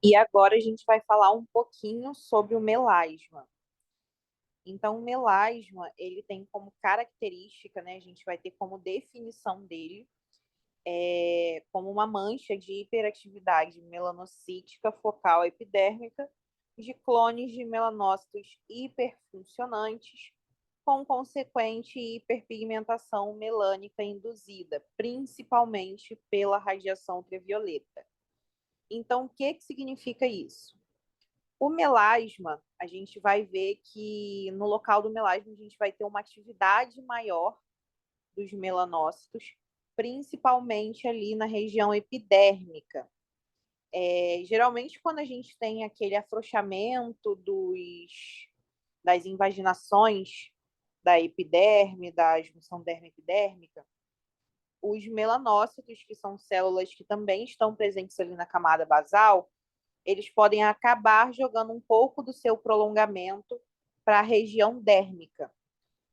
E agora a gente vai falar um pouquinho sobre o melasma. Então, o melasma, ele tem como característica, né, a gente vai ter como definição dele, como uma mancha de hiperatividade melanocítica focal epidérmica de clones de melanócitos hiperfuncionantes, com consequente hiperpigmentação melânica induzida, principalmente pela radiação ultravioleta. Então, o que significa isso? O melasma, a gente vai ver que no local do melasma a gente vai ter uma atividade maior dos melanócitos, principalmente ali na região epidérmica. Geralmente, quando a gente tem aquele afrouxamento das invaginações da epiderme, da junção dermo-epidérmica, os melanócitos, que são células que também estão presentes ali na camada basal, eles podem acabar jogando um pouco do seu prolongamento para a região dérmica.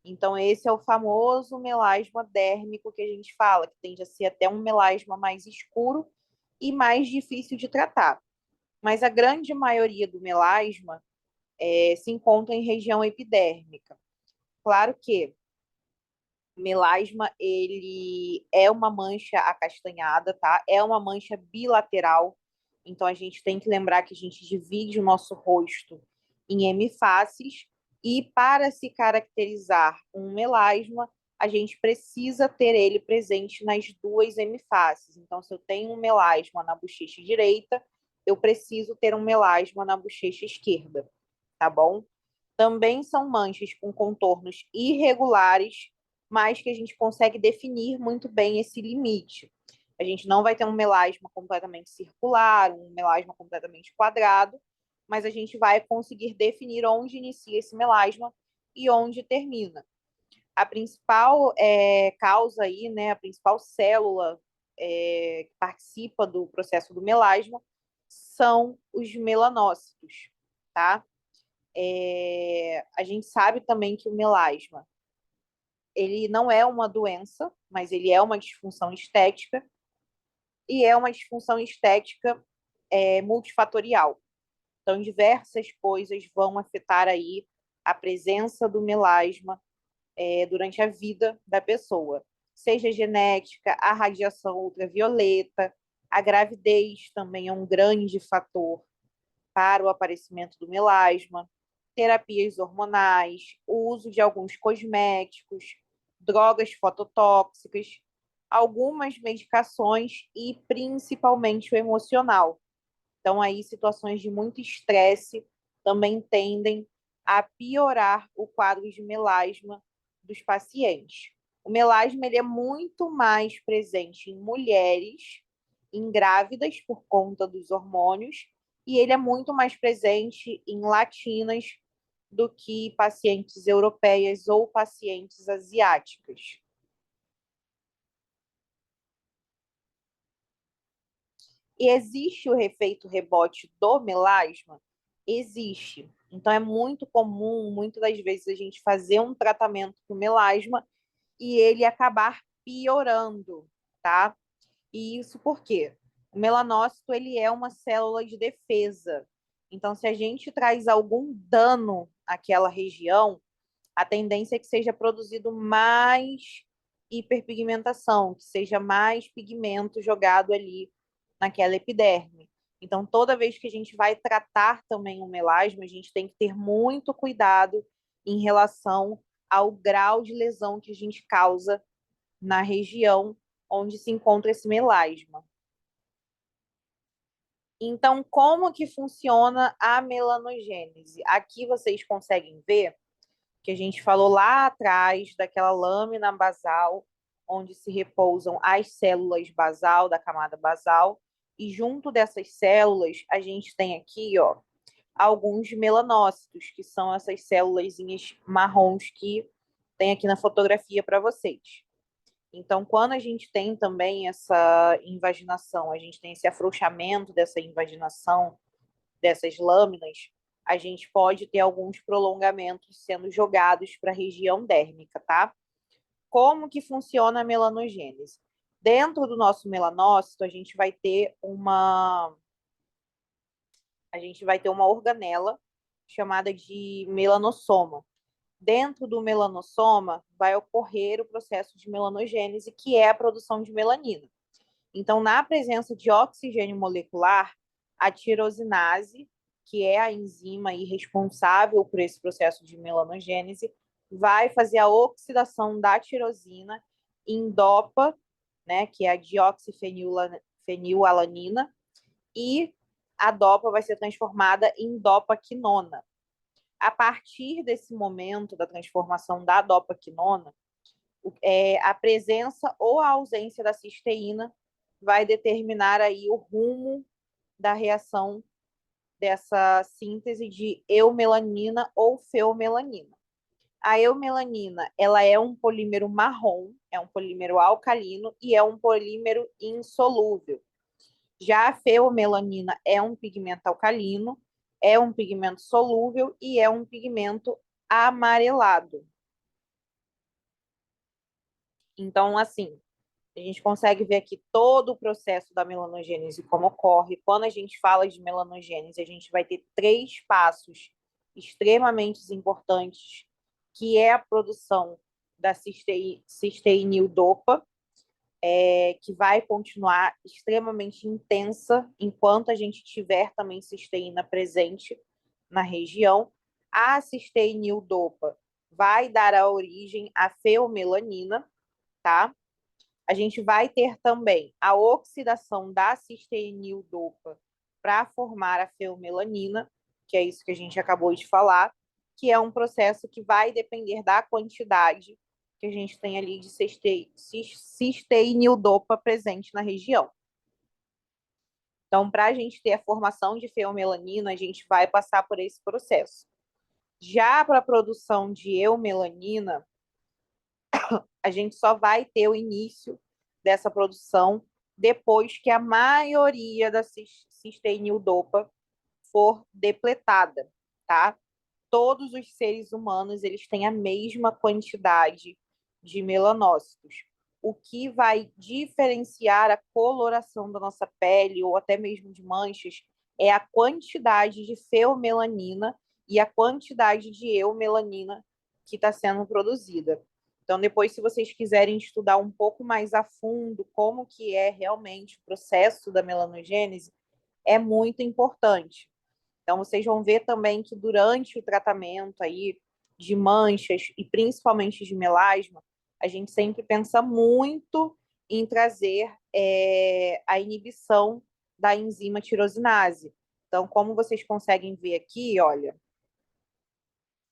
Então, esse é o famoso melasma dérmico que a gente fala, que tende a ser até um melasma mais escuro e mais difícil de tratar. Mas a grande maioria do melasma se encontra em região epidérmica. Claro que o melasma ele é uma mancha acastanhada, tá? É uma mancha bilateral. Então a gente tem que lembrar que a gente divide o nosso rosto em hemifaces e para se caracterizar um melasma, a gente precisa ter ele presente nas duas hemifaces. Então se eu tenho um melasma na bochecha direita, eu preciso ter um melasma na bochecha esquerda, tá bom? Também são manchas com contornos irregulares, mas que a gente consegue definir muito bem esse limite. A gente não vai ter um melasma completamente circular, um melasma completamente quadrado, mas a gente vai conseguir definir onde inicia esse melasma e onde termina. A principal causa aí, né, a principal célula que participa do processo do melasma são os melanócitos, tá? A gente sabe também que o melasma ele não é uma doença, mas ele é uma disfunção estética e é uma disfunção estética multifatorial. Então, diversas coisas vão afetar aí a presença do melasma durante a vida da pessoa, seja genética, a radiação ultravioleta, a gravidez também é um grande fator para o aparecimento do melasma, terapias hormonais, o uso de alguns cosméticos, drogas fototóxicas, algumas medicações e principalmente o emocional. Então, aí, situações de muito estresse também tendem a piorar o quadro de melasma dos pacientes. O melasma ele é muito mais presente em mulheres, em grávidas por conta dos hormônios, e ele é muito mais presente em latinas do que pacientes europeias ou pacientes asiáticas. E existe o efeito rebote do melasma? Existe. Então, é muito comum, muitas das vezes, a gente fazer um tratamento para o melasma e ele acabar piorando, tá? E isso por quê? O melanócito, ele é uma célula de defesa. Então, se a gente traz algum dano àquela região, a tendência é que seja produzido mais hiperpigmentação, que seja mais pigmento jogado ali naquela epiderme. Então, toda vez que a gente vai tratar também o melasma, a gente tem que ter muito cuidado em relação ao grau de lesão que a gente causa na região onde se encontra esse melasma. Então, como que funciona a melanogênese? Aqui vocês conseguem ver que a gente falou lá atrás daquela lâmina basal, onde se repousam as células basal, da camada basal, e junto dessas células, a gente tem aqui, ó, alguns melanócitos, que são essas células marrons que tem aqui na fotografia para vocês. Então, quando a gente tem também essa invaginação, a gente tem esse afrouxamento dessa invaginação, dessas lâminas, a gente pode ter alguns prolongamentos sendo jogados para a região dérmica, tá? Como que funciona a melanogênese? Dentro do nosso melanócito, a gente vai ter a gente vai ter uma organela chamada de melanossoma. Dentro do melanossoma vai ocorrer o processo de melanogênese, que é a produção de melanina. Então, na presença de oxigênio molecular, a tirosinase, que é a enzima responsável por esse processo de melanogênese, vai fazer a oxidação da tirosina em DOPA, né, que é a dioxifenilalanina, e a DOPA vai ser transformada em dopaquinona. A partir desse momento da transformação da dopaquinona, a presença ou a ausência da cisteína vai determinar aí o rumo da reação dessa síntese de eumelanina ou feomelanina. A eumelanina, ela é um polímero marrom, é um polímero alcalino e é um polímero insolúvel. Já a feomelanina é um pigmento alcalino, é um pigmento solúvel e é um pigmento amarelado. Então, assim, a gente consegue ver aqui todo o processo da melanogênese, como ocorre. Quando a gente fala de melanogênese, a gente vai ter 3 passos extremamente importantes, que é a produção da cisteinildopa, que vai continuar extremamente intensa enquanto a gente tiver também cisteína presente na região. A cisteinildopa vai dar a origem à feomelanina, tá? A gente vai ter também a oxidação da cisteinildopa para formar a feomelanina, que é isso que a gente acabou de falar, que é um processo que vai depender da quantidade que a gente tem ali de cisteinildopa presente na região. Então, para a gente ter a formação de feomelanina, a gente vai passar por esse processo. Já para a produção de eumelanina, a gente só vai ter o início dessa produção depois que a maioria da cisteinildopa for depletada, tá? Todos os seres humanos, eles têm a mesma quantidade de melanócitos. O que vai diferenciar a coloração da nossa pele ou até mesmo de manchas é a quantidade de feomelanina e a quantidade de eumelanina que está sendo produzida. Então, depois, se vocês quiserem estudar um pouco mais a fundo como que é realmente o processo da melanogênese, é muito importante. Então, vocês vão ver também que durante o tratamento aí de manchas e principalmente de melasma, a gente sempre pensa muito em trazer a inibição da enzima tirosinase. Então, como vocês conseguem ver aqui, olha,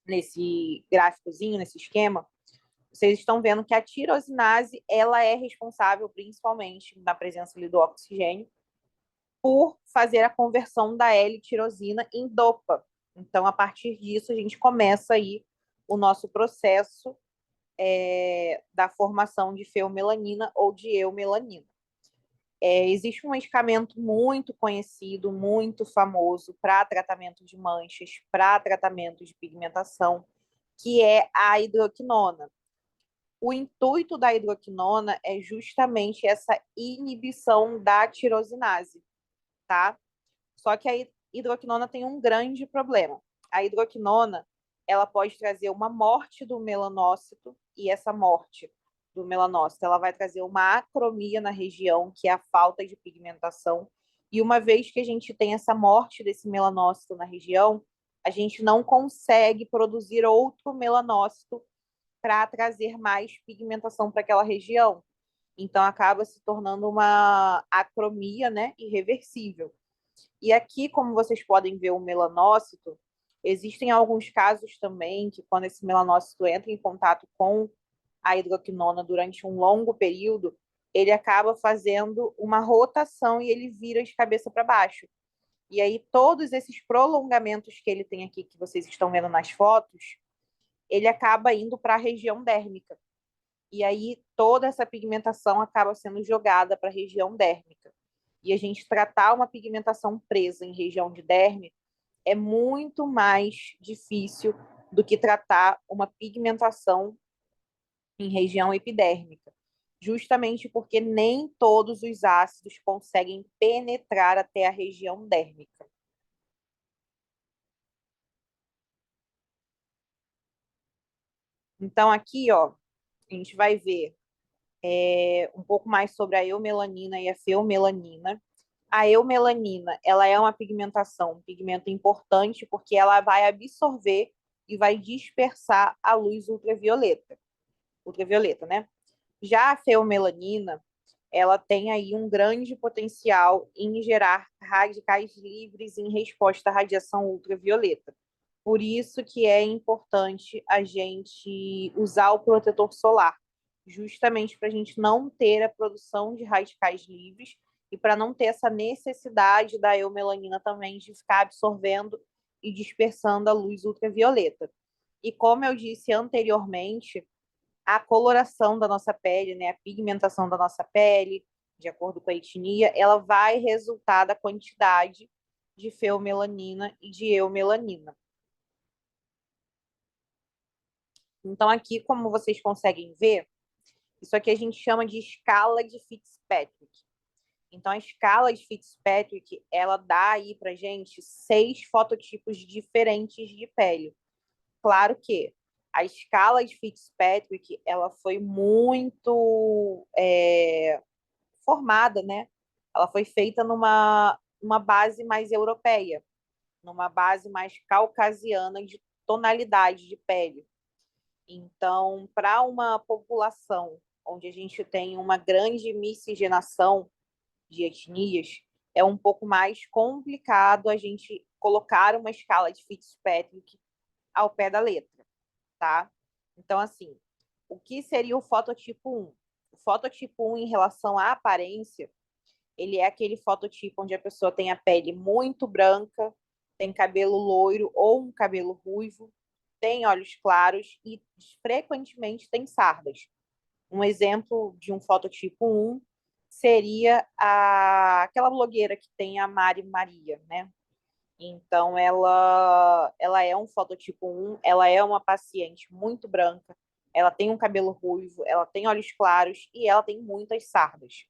nesse gráficozinho, nesse esquema, vocês estão vendo que a tirosinase ela é responsável principalmente na presença ali do oxigênio por fazer a conversão da L-tirosina em DOPA. Então, a partir disso, a gente começa aí o nosso processo da formação de feomelanina ou de eumelanina. Existe um medicamento muito conhecido, muito famoso para tratamento de manchas, para tratamento de pigmentação, que é a hidroquinona. O intuito da hidroquinona é justamente essa inibição da tirosinase, tá? Só que a hidroquinona tem um grande problema. A hidroquinona, ela pode trazer uma morte do melanócito, e essa morte do melanócito, ela vai trazer uma acromia na região, que é a falta de pigmentação. E uma vez que a gente tem essa morte desse melanócito na região, a gente não consegue produzir outro melanócito para trazer mais pigmentação para aquela região. Então acaba se tornando uma acromia, né, irreversível. E aqui, como vocês podem ver o melanócito, existem alguns casos também que quando esse melanócito entra em contato com a hidroquinona durante um longo período, ele acaba fazendo uma rotação e ele vira de cabeça para baixo. E aí todos esses prolongamentos que ele tem aqui, que vocês estão vendo nas fotos, ele acaba indo para a região dérmica. E aí toda essa pigmentação acaba sendo jogada para a região dérmica. E a gente tratar uma pigmentação presa em região de derme é muito mais difícil do que tratar uma pigmentação em região epidérmica, justamente porque nem todos os ácidos conseguem penetrar até a região dérmica. Então, aqui, ó, a gente vai ver um pouco mais sobre a eumelanina e a feomelanina. A eumelanina, ela é uma pigmentação, um pigmento importante, porque ela vai absorver e vai dispersar a luz ultravioleta, né? Já a feomelanina, ela tem aí um grande potencial em gerar radicais livres em resposta à radiação ultravioleta. Por isso que é importante a gente usar o protetor solar, justamente para a gente não ter a produção de radicais livres e para não ter essa necessidade da eumelanina também de ficar absorvendo e dispersando a luz ultravioleta. E como eu disse anteriormente, a coloração da nossa pele, né, a pigmentação da nossa pele, de acordo com a etnia, ela vai resultar da quantidade de feomelanina e de eumelanina. Então, aqui, como vocês conseguem ver, isso aqui a gente chama de escala de Fitzpatrick. Então, a escala de Fitzpatrick, ela dá aí pra gente 6 fototipos diferentes de pele. Claro que a escala de Fitzpatrick, ela foi muito formada, né? Ela foi feita numa base mais europeia, numa base mais caucasiana de tonalidade de pele. Então, para uma população onde a gente tem uma grande miscigenação de etnias, é um pouco mais complicado a gente colocar uma escala de Fitzpatrick ao pé da letra, tá? Então, assim, o que seria o fototipo 1? O fototipo 1, em relação à aparência, ele é aquele fototipo onde a pessoa tem a pele muito branca, tem cabelo loiro ou um cabelo ruivo, tem olhos claros e frequentemente tem sardas. Um exemplo de um fototipo 1 seria aquela blogueira que tem a Mari Maria, né? Então, ela é um fototipo 1, ela é uma paciente muito branca, ela tem um cabelo ruivo, ela tem olhos claros e ela tem muitas sardas.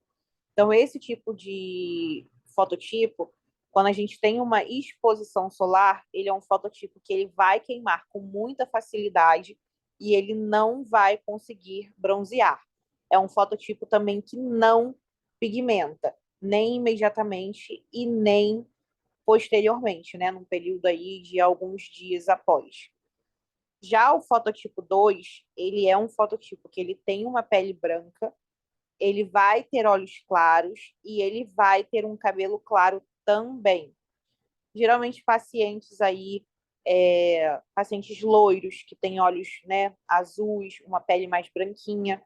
Então, esse tipo de fototipo, quando a gente tem uma exposição solar, ele é um fototipo que ele vai queimar com muita facilidade e ele não vai conseguir bronzear. É um fototipo também que não pigmenta, nem imediatamente e nem posteriormente, né, num período aí de alguns dias após. Já o fototipo 2, ele é um fototipo que ele tem uma pele branca, ele vai ter olhos claros e ele vai ter um cabelo claro também. Geralmente pacientes aí, pacientes loiros que têm olhos, né, azuis, uma pele mais branquinha,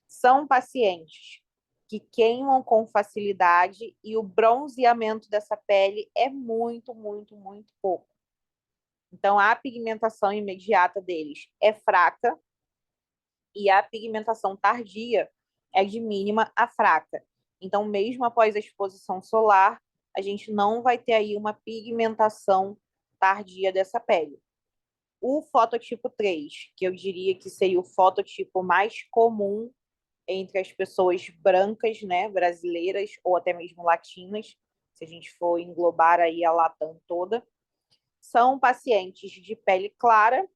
são pacientes que queimam com facilidade e o bronzeamento dessa pele é muito, muito, muito pouco. Então, a pigmentação imediata deles é fraca e a pigmentação tardia é de mínima a fraca. Então, mesmo após a exposição solar, a gente não vai ter aí uma pigmentação tardia dessa pele. O fototipo 3, que eu diria que seria o fototipo mais comum entre as pessoas brancas, né, brasileiras ou até mesmo latinas, se a gente for englobar aí a Latam toda, são pacientes de pele clara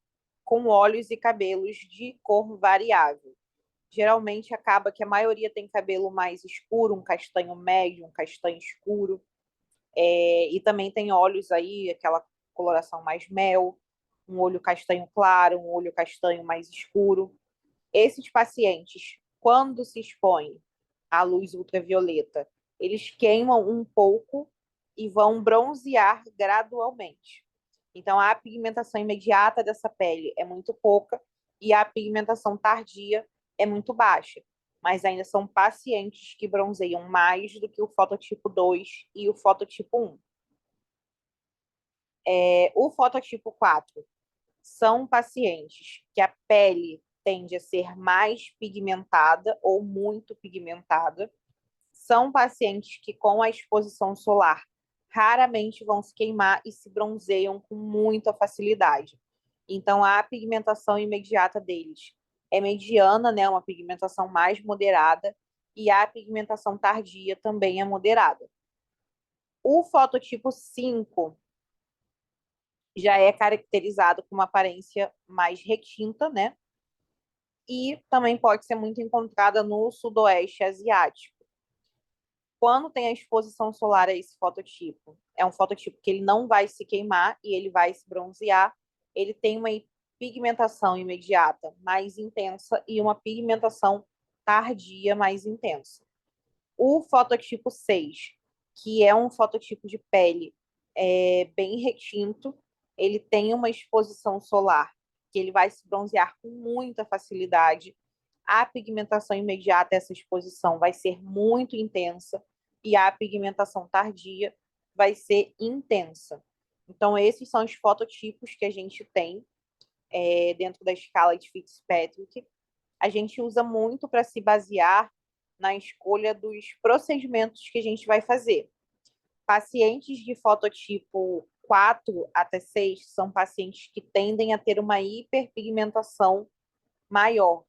com olhos e cabelos de cor variável. Geralmente acaba que a maioria tem cabelo mais escuro, um castanho médio, um castanho escuro, e também tem olhos aí, aquela coloração mais mel, um olho castanho claro, um olho castanho mais escuro. Esses pacientes, quando se expõem à luz ultravioleta, eles queimam um pouco e vão bronzear gradualmente. Então, a pigmentação imediata dessa pele é muito pouca e a pigmentação tardia é muito baixa. Mas ainda são pacientes que bronzeiam mais do que o fototipo 2 e o fototipo 1. O fototipo 4 são pacientes que a pele tende a ser mais pigmentada ou muito pigmentada. São pacientes que, com a exposição solar, raramente vão se queimar e se bronzeiam com muita facilidade. Então, a pigmentação imediata deles é mediana, né, uma pigmentação mais moderada, e a pigmentação tardia também é moderada. O fototipo 5 já é caracterizado com uma aparência mais retinta, né? e também pode ser muito encontrada no sudoeste asiático. Quando tem a exposição solar a esse fototipo, é um fototipo que ele não vai se queimar e ele vai se bronzear, ele tem uma pigmentação imediata mais intensa e uma pigmentação tardia mais intensa. O fototipo 6, que é um fototipo de pele bem retinto, ele tem uma exposição solar que ele vai se bronzear com muita facilidade. A pigmentação imediata dessa exposição vai ser muito intensa e a pigmentação tardia vai ser intensa. Então, esses são os fototipos que a gente tem dentro da escala de Fitzpatrick. A gente usa muito para se basear na escolha dos procedimentos que a gente vai fazer. Pacientes de fototipo 4 até 6 são pacientes que tendem a ter uma hiperpigmentação maior.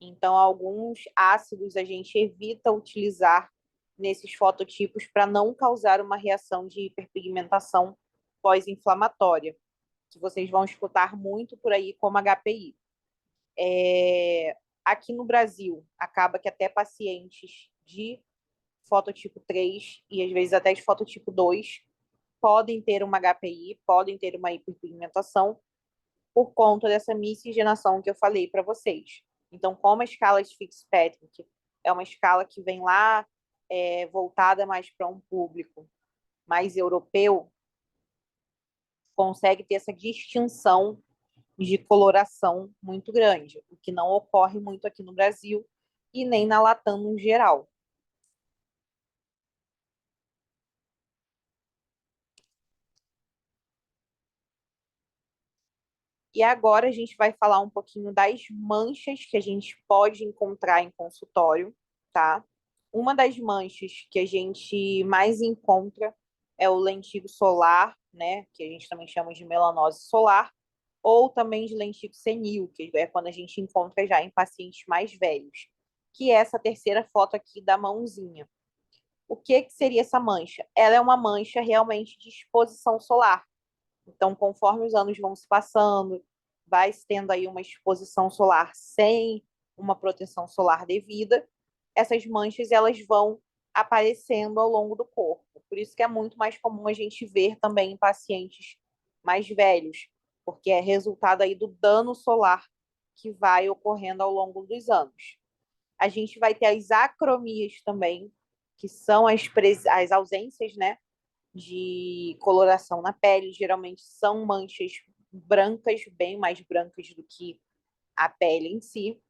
Então, alguns ácidos a gente evita utilizar nesses fototipos para não causar uma reação de hiperpigmentação pós-inflamatória, que vocês vão escutar muito por aí como HPI. Aqui no Brasil, acaba que até pacientes de fototipo 3 e às vezes até de fototipo 2 podem ter uma HPI, podem ter uma hiperpigmentação por conta dessa miscigenação que eu falei para vocês. Então, como a escala de Fitzpatrick é uma escala que vem lá voltada mais para um público mais europeu, consegue ter essa distinção de coloração muito grande, o que não ocorre muito aqui no Brasil e nem na Latam no geral. E agora a gente vai falar um pouquinho das manchas que a gente pode encontrar em consultório, tá? Uma das manchas que a gente mais encontra é o lentigo solar, né? Que a gente também chama de melanose solar, ou também de lentigo senil, que é quando a gente encontra já em pacientes mais velhos, que é essa terceira foto aqui da mãozinha. O que seria essa mancha? Ela é uma mancha realmente de exposição solar. Então, conforme os anos vão se passando, vai tendo aí uma exposição solar sem uma proteção solar devida, essas manchas elas vão aparecendo ao longo do corpo. Por isso que é muito mais comum a gente ver também em pacientes mais velhos, porque é resultado aí do dano solar que vai ocorrendo ao longo dos anos. A gente vai ter as acromias também, que são as ausências, né, de coloração na pele, geralmente são manchas brancas, bem mais brancas do que a pele em si.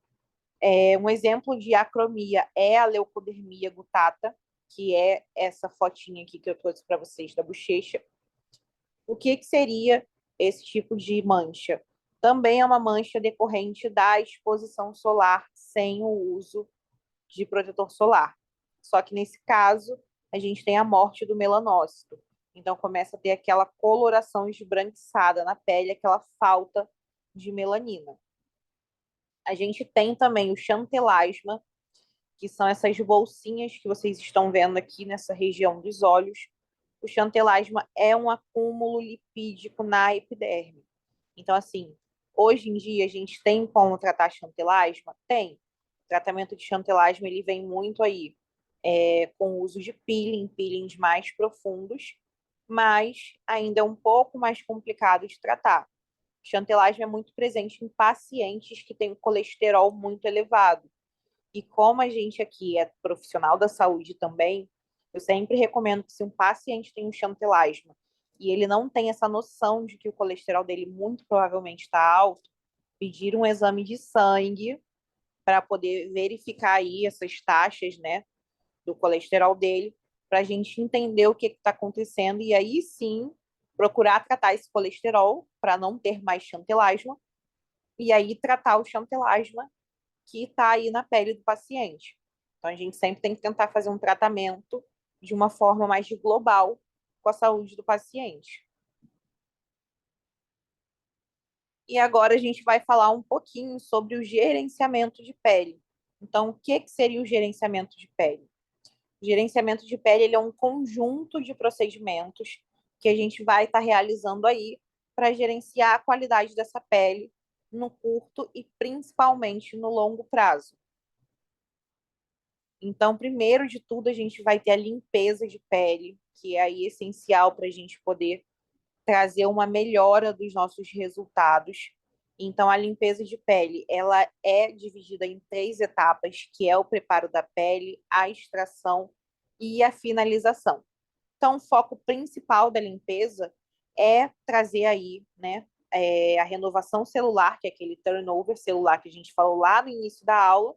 Um exemplo de acromia é a leucodermia gutata, que é essa fotinha aqui que eu trouxe para vocês da bochecha. O que seria esse tipo de mancha? Também é uma mancha decorrente da exposição solar sem o uso de protetor solar. Só que nesse caso, a gente tem a morte do melanócito. Então começa a ter aquela coloração esbranquiçada na pele, aquela falta de melanina. A gente tem também o xantelasma, que são essas bolsinhas que vocês estão vendo aqui nessa região dos olhos. O xantelasma é um acúmulo lipídico na epiderme. Então, assim, hoje em dia a gente tem como tratar xantelasma? Tem. O tratamento de xantelasma ele vem muito aí com o uso de peelings mais profundos, mas ainda é um pouco mais complicado de tratar. O xantelasma é muito presente em pacientes que têm um colesterol muito elevado. E como a gente aqui é profissional da saúde também, eu sempre recomendo que se um paciente tem um xantelasma e ele não tem essa noção de que o colesterol dele muito provavelmente está alto, pedir um exame de sangue para poder verificar aí essas taxas, né, do colesterol dele, para a gente entender o que está acontecendo e aí sim procurar tratar esse colesterol para não ter mais xantelasma e aí tratar o xantelasma que está aí na pele do paciente. Então, a gente sempre tem que tentar fazer um tratamento de uma forma mais global com a saúde do paciente. E agora a gente vai falar um pouquinho sobre o gerenciamento de pele. Então, o que seria o gerenciamento de pele? O gerenciamento de pele ele é um conjunto de procedimentos que a gente vai estar realizando aí para gerenciar a qualidade dessa pele no curto e principalmente no longo prazo. Então, primeiro de tudo, a gente vai ter a limpeza de pele, que é aí essencial para a gente poder trazer uma melhora dos nossos resultados. Então, a limpeza de pele, ela é dividida em 3 etapas, que é o preparo da pele, a extração e a finalização. Então, o foco principal da limpeza é trazer aí, né, a renovação celular, que é aquele turnover celular que a gente falou lá no início da aula,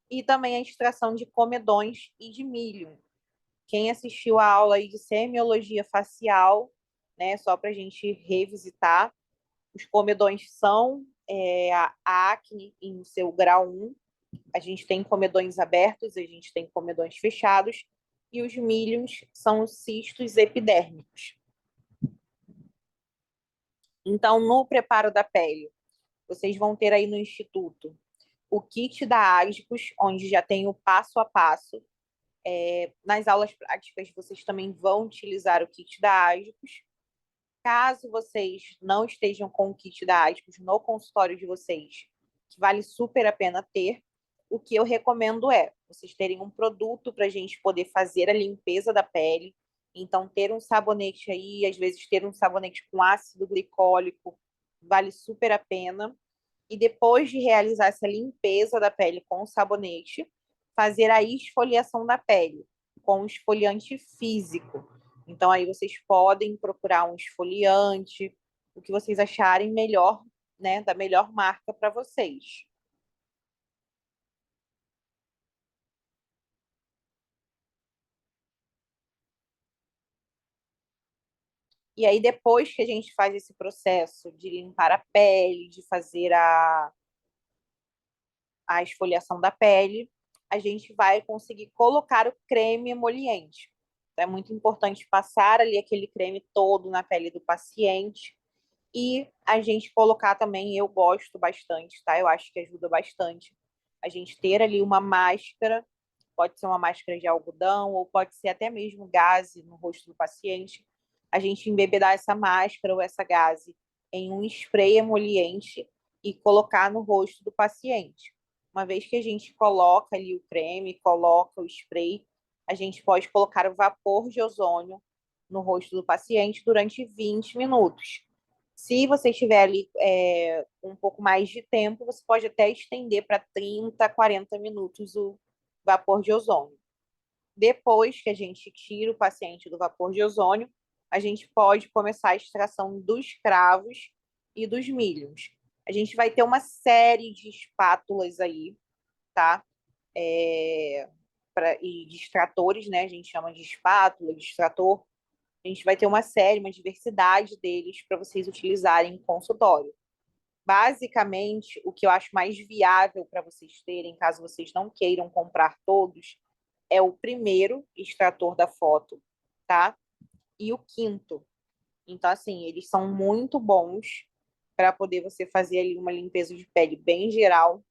e também a extração de comedões e de milho. Quem assistiu a aula aí de semiologia facial, né, só para a gente revisitar, os comedões são a acne em seu grau 1, a gente tem comedões abertos, a gente tem comedões fechados, e os milhos são os cistos epidérmicos. Então, no preparo da pele, vocês vão ter aí no Instituto o kit da Asgos, onde já tem o passo a passo. Nas aulas práticas, vocês também vão utilizar o kit da Asgos. Caso vocês não estejam com o kit da Asgos no consultório de vocês, que vale super a pena ter, o que eu recomendo é vocês terem um produto para a gente poder fazer a limpeza da pele. Então, ter um sabonete aí, às vezes ter um sabonete com ácido glicólico, vale super a pena. E depois de realizar essa limpeza da pele com o sabonete, fazer a esfoliação da pele com um esfoliante físico. Então, aí vocês podem procurar um esfoliante, o que vocês acharem melhor, né, da melhor marca para vocês. E aí, depois que a gente faz esse processo de limpar a pele, de fazer a esfoliação da pele, a gente vai conseguir colocar o creme emoliente. Então, é muito importante passar ali aquele creme todo na pele do paciente e a gente colocar também, eu gosto bastante, tá? Eu acho que ajuda bastante a gente ter ali uma máscara, pode ser uma máscara de algodão ou pode ser até mesmo gaze no rosto do paciente. A gente embebedar essa máscara ou essa gaze em um spray emoliente e colocar no rosto do paciente. Uma vez que a gente coloca ali o creme, coloca o spray, a gente pode colocar o vapor de ozônio no rosto do paciente durante 20 minutos. Se você tiver ali um pouco mais de tempo, você pode até estender para 30, 40 minutos o vapor de ozônio. Depois que a gente tira o paciente do vapor de ozônio, a gente pode começar a extração dos cravos e dos milhos. A gente vai ter uma série de espátulas aí, tá? E de extratores, né? A gente chama de espátula, de extrator. A gente vai ter uma série, uma diversidade deles para vocês utilizarem em consultório. Basicamente, o que eu acho mais viável para vocês terem, caso vocês não queiram comprar todos, é o primeiro extrator da foto, tá? E o quinto. Então, assim, eles são muito bons para poder você fazer ali uma limpeza de pele bem geral.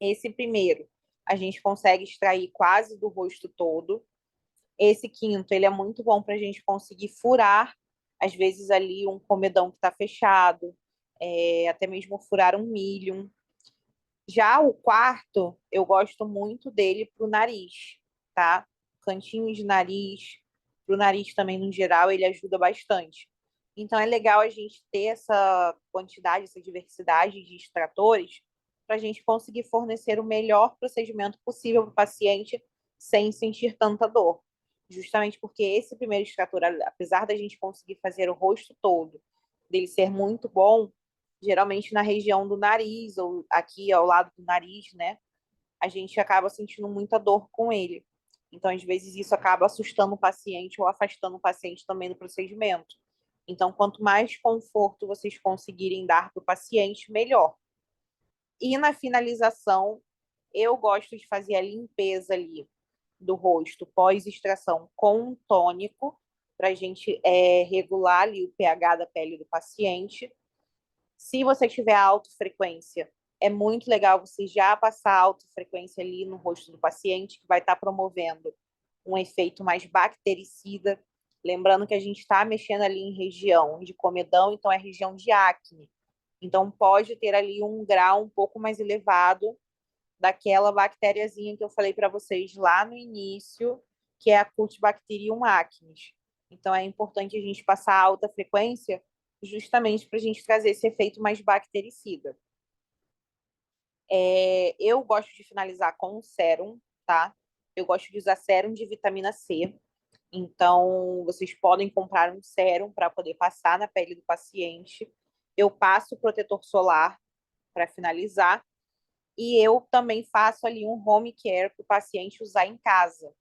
Esse primeiro, a gente consegue extrair quase do rosto todo. Esse quinto, ele é muito bom para a gente conseguir furar, às vezes, ali um comedão que está fechado, até mesmo furar um milho. Já o quarto, eu gosto muito dele para o nariz, tá? Cantinho de nariz, para o nariz também, no geral, ele ajuda bastante. Então, é legal a gente ter essa quantidade, essa diversidade de extratores para a gente conseguir fornecer o melhor procedimento possível para o paciente sem sentir tanta dor. Justamente porque esse primeiro extrator, apesar da gente conseguir fazer o rosto todo, dele ser muito bom, geralmente na região do nariz ou aqui ao lado do nariz, né? A gente acaba sentindo muita dor com ele. Então, às vezes, isso acaba assustando o paciente ou afastando o paciente também do procedimento. Então, quanto mais conforto vocês conseguirem dar para o paciente, melhor. E na finalização, eu gosto de fazer a limpeza ali do rosto pós-extração com um tônico, para a gente regular ali o pH da pele do paciente. Se você tiver alta frequência, é muito legal você já passar alta frequência ali no rosto do paciente, que vai estar promovendo um efeito mais bactericida. Lembrando que a gente está mexendo ali em região de comedão, então é região de acne. Então, pode ter ali um grau um pouco mais elevado daquela bactériazinha que eu falei para vocês lá no início, que é a Cutibacterium acnes. Então, é importante a gente passar alta frequência justamente para a gente trazer esse efeito mais bactericida. Eu gosto de finalizar com um sérum, tá? Eu gosto de usar sérum de vitamina C. Então, vocês podem comprar um sérum para poder passar na pele do paciente. Eu passo protetor solar para finalizar. E eu também faço ali um home care para o paciente usar em casa,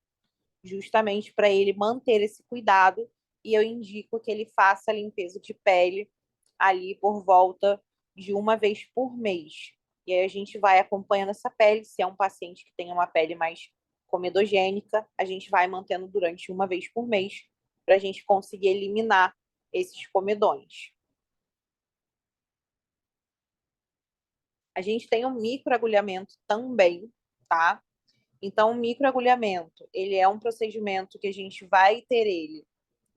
justamente para ele manter esse cuidado. E eu indico que ele faça a limpeza de pele ali por volta de uma vez por mês. E aí a gente vai acompanhando essa pele. Se é um paciente que tem uma pele mais comedogênica, a gente vai mantendo durante uma vez por mês para a gente conseguir eliminar esses comedões. A gente tem um microagulhamento também, tá? Então, o microagulhamento, ele é um procedimento que a gente vai ter ele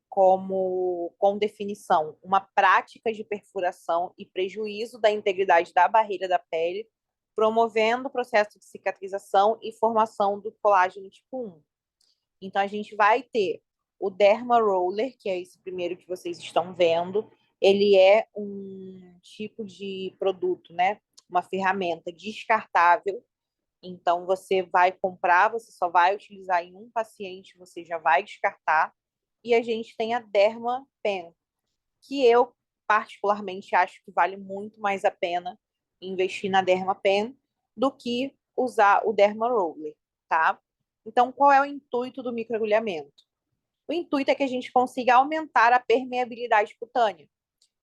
como, com definição, uma prática de perfuração e prejuízo da integridade da barreira da pele, promovendo o processo de cicatrização e formação do colágeno tipo 1. Então, a gente vai ter o Derma Roller, que é esse primeiro que vocês estão vendo. Ele é um tipo de produto, né? Uma ferramenta descartável. Então, você vai comprar, você só vai utilizar em um paciente, você já vai descartar. E a gente tem a Derma Pen, que eu particularmente acho que vale muito mais a pena investir na Derma Pen do que usar o Derma Roller, tá? Então, qual é o intuito do microagulhamento? O intuito é que a gente consiga aumentar a permeabilidade cutânea.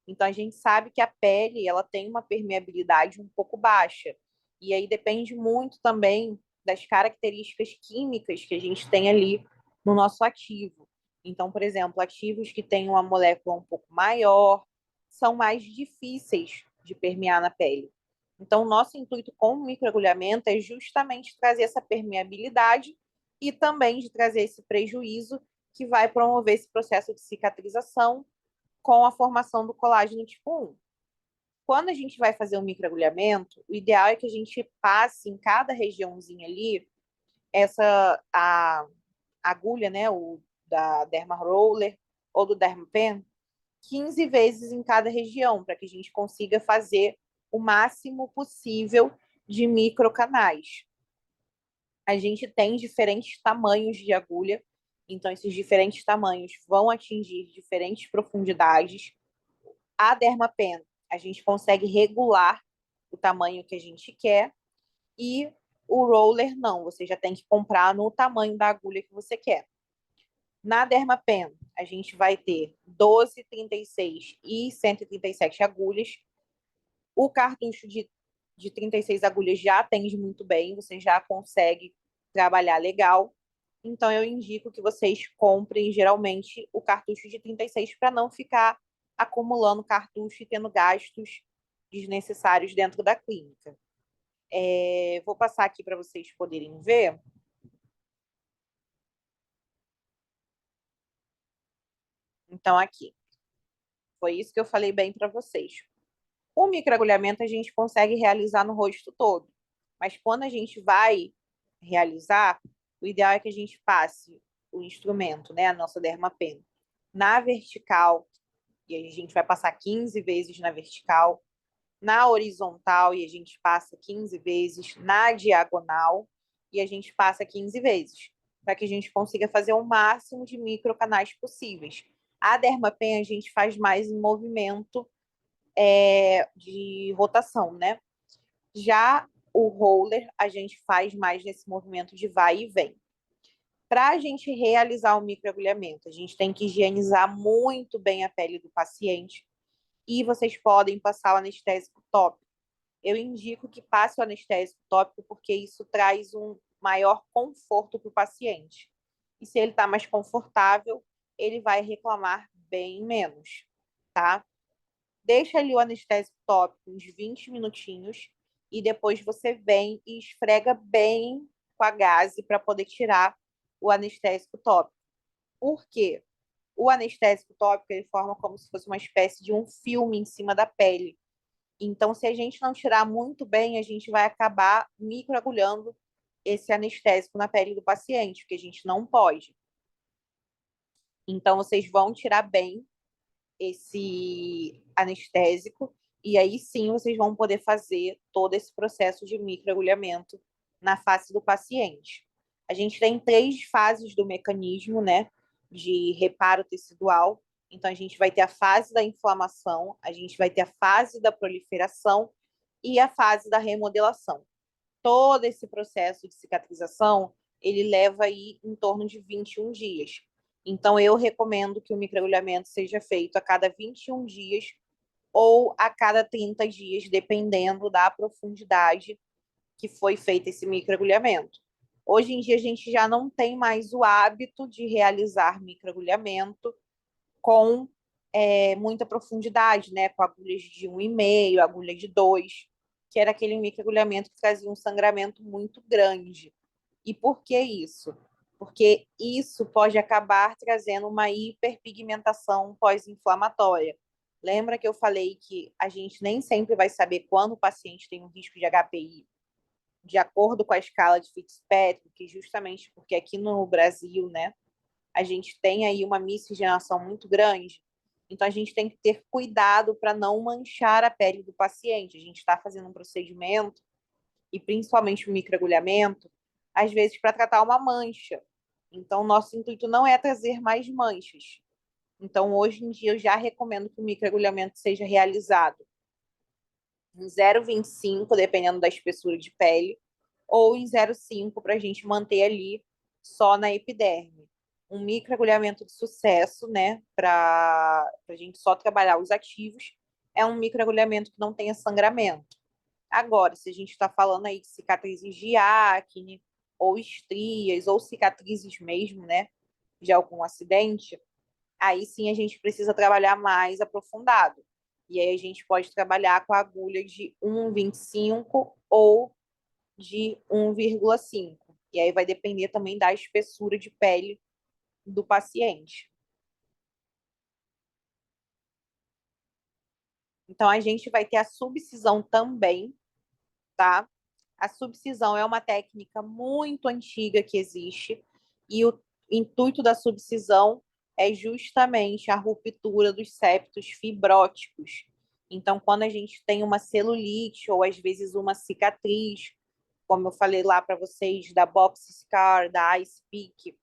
Então, a gente sabe que a pele ela tem uma permeabilidade um pouco baixa. E aí depende muito também das características químicas que a gente tem ali no nosso ativo. Então, por exemplo, ativos que têm uma molécula um pouco maior são mais difíceis de permear na pele. Então, o nosso intuito com o microagulhamento é justamente trazer essa permeabilidade e também de trazer esse prejuízo que vai promover esse processo de cicatrização com a formação do colágeno tipo 1. Quando a gente vai fazer um microagulhamento, o ideal é que a gente passe em cada regiãozinha ali a agulha, né, o da Derma Roller ou do Derma Pen, 15 vezes em cada região, para que a gente consiga fazer o máximo possível de microcanais. A gente tem diferentes tamanhos de agulha, então esses diferentes tamanhos vão atingir diferentes profundidades. A Dermapen, a gente consegue regular o tamanho que a gente quer e o roller não, você já tem que comprar no tamanho da agulha que você quer. Na Dermapen, a gente vai ter 12, 36 e 137 agulhas. O cartucho de 36 agulhas já atende muito bem, você já consegue trabalhar legal. Então, eu indico que vocês comprem geralmente o cartucho de 36 para não ficar acumulando cartucho e tendo gastos desnecessários dentro da clínica. Vou passar aqui para vocês poderem ver. Então, aqui. Foi isso que eu falei bem para vocês. O microagulhamento a gente consegue realizar no rosto todo. Mas quando a gente vai realizar, o ideal é que a gente passe o instrumento, né, a nossa Dermapen, na vertical, e a gente vai passar 15 vezes na vertical, na horizontal, e a gente passa 15 vezes, na diagonal, e a gente passa 15 vezes, para que a gente consiga fazer o máximo de microcanais possíveis. A Dermapen a gente faz mais em movimento de rotação, né? Já o roller a gente faz mais nesse movimento de vai e vem. Para a gente realizar o microagulhamento, a gente tem que higienizar muito bem a pele do paciente e vocês podem passar o anestésico tópico. Eu indico que passe o anestésico tópico porque isso traz um maior conforto para o paciente. E se ele está mais confortável, ele vai reclamar bem menos, tá? Deixa ali o anestésico tópico uns 20 minutinhos e depois você vem e esfrega bem com a gaze para poder tirar o anestésico tópico. Por quê? O anestésico tópico ele forma como se fosse uma espécie de um filme em cima da pele. Então, se a gente não tirar muito bem, a gente vai acabar microagulhando esse anestésico na pele do paciente, porque a gente não pode. Então, vocês vão tirar bem esse anestésico e aí sim vocês vão poder fazer todo esse processo de microagulhamento na face do paciente. A gente tem 3 fases do mecanismo, né, de reparo tecidual. Então, a gente vai ter a fase da inflamação, a gente vai ter a fase da proliferação e a fase da remodelação. Todo esse processo de cicatrização, ele leva aí em torno de 21 dias. Então, eu recomendo que o microagulhamento seja feito a cada 21 dias ou a cada 30 dias, dependendo da profundidade que foi feito esse microagulhamento. Hoje em dia, a gente já não tem mais o hábito de realizar microagulhamento com muita profundidade, né? Com agulhas de 1,5, agulha de 2, que era aquele microagulhamento que trazia um sangramento muito grande. E por que isso? Porque isso pode acabar trazendo uma hiperpigmentação pós-inflamatória. Lembra que eu falei que a gente nem sempre vai saber quando o paciente tem um risco de HPI, de acordo com a escala de Fitzpatrick, justamente porque aqui no Brasil, né, a gente tem aí uma miscigenação muito grande. Então, a gente tem que ter cuidado para não manchar a pele do paciente. A gente está fazendo um procedimento, e principalmente o microagulhamento, às vezes para tratar uma mancha. Então, nosso intuito não é trazer mais manchas. Então, hoje em dia, eu já recomendo que o microagulhamento seja realizado em 0,25, dependendo da espessura de pele, ou em 0,5 para a gente manter ali só na epiderme. Um microagulhamento de sucesso, né, para a gente só trabalhar os ativos, é um microagulhamento que não tenha sangramento. Agora, se a gente está falando aí de cicatrizes de acne, ou estrias, ou cicatrizes mesmo, né, de algum acidente, aí sim a gente precisa trabalhar mais aprofundado. E aí a gente pode trabalhar com a agulha de 1,25 ou de 1,5. E aí vai depender também da espessura de pele do paciente. Então a gente vai ter a subcisão também, tá? A subcisão é uma técnica muito antiga que existe e o intuito da subcisão é justamente a ruptura dos septos fibróticos. Então, quando a gente tem uma celulite ou às vezes uma cicatriz, como eu falei lá para vocês da box scar, da ice pick,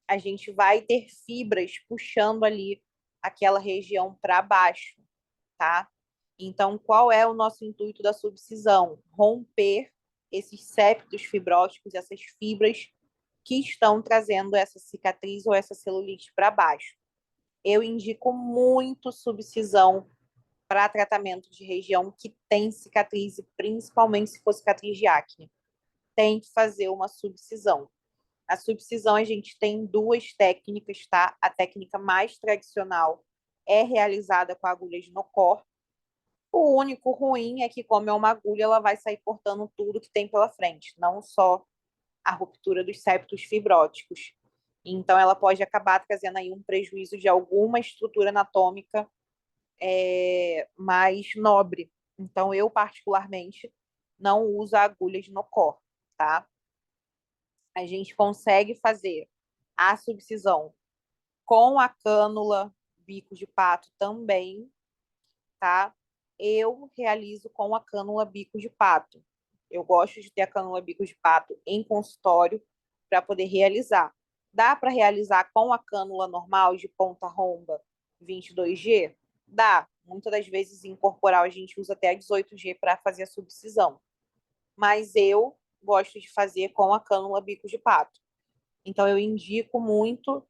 a gente vai ter fibras puxando ali aquela região para baixo, tá? Então, qual é o nosso intuito da subcisão? Romper esses septos fibróticos, essas fibras que estão trazendo essa cicatriz ou essa celulite para baixo. Eu indico muito subcisão para tratamento de região que tem cicatriz, principalmente se for cicatriz de acne. Tem que fazer uma subcisão. A subcisão a gente tem 2 técnicas, tá? A técnica mais tradicional é realizada com agulhas no cor. O único ruim é que, como é uma agulha, ela vai sair cortando tudo que tem pela frente, não só a ruptura dos septos fibróticos. Então, ela pode acabar trazendo aí um prejuízo de alguma estrutura anatômica mais nobre. Então, eu, particularmente, não uso agulhas no cor, tá? A gente consegue fazer a subcisão com a cânula bico de pato também, tá? Eu realizo com a cânula bico de pato. Eu gosto de ter a cânula bico de pato em consultório para poder realizar. Dá para realizar com a cânula normal de ponta romba 22G? Dá. Muitas das vezes em corporal a gente usa até a 18G para fazer a subcisão. Mas eu gosto de fazer com a cânula bico de pato. Então eu indico muito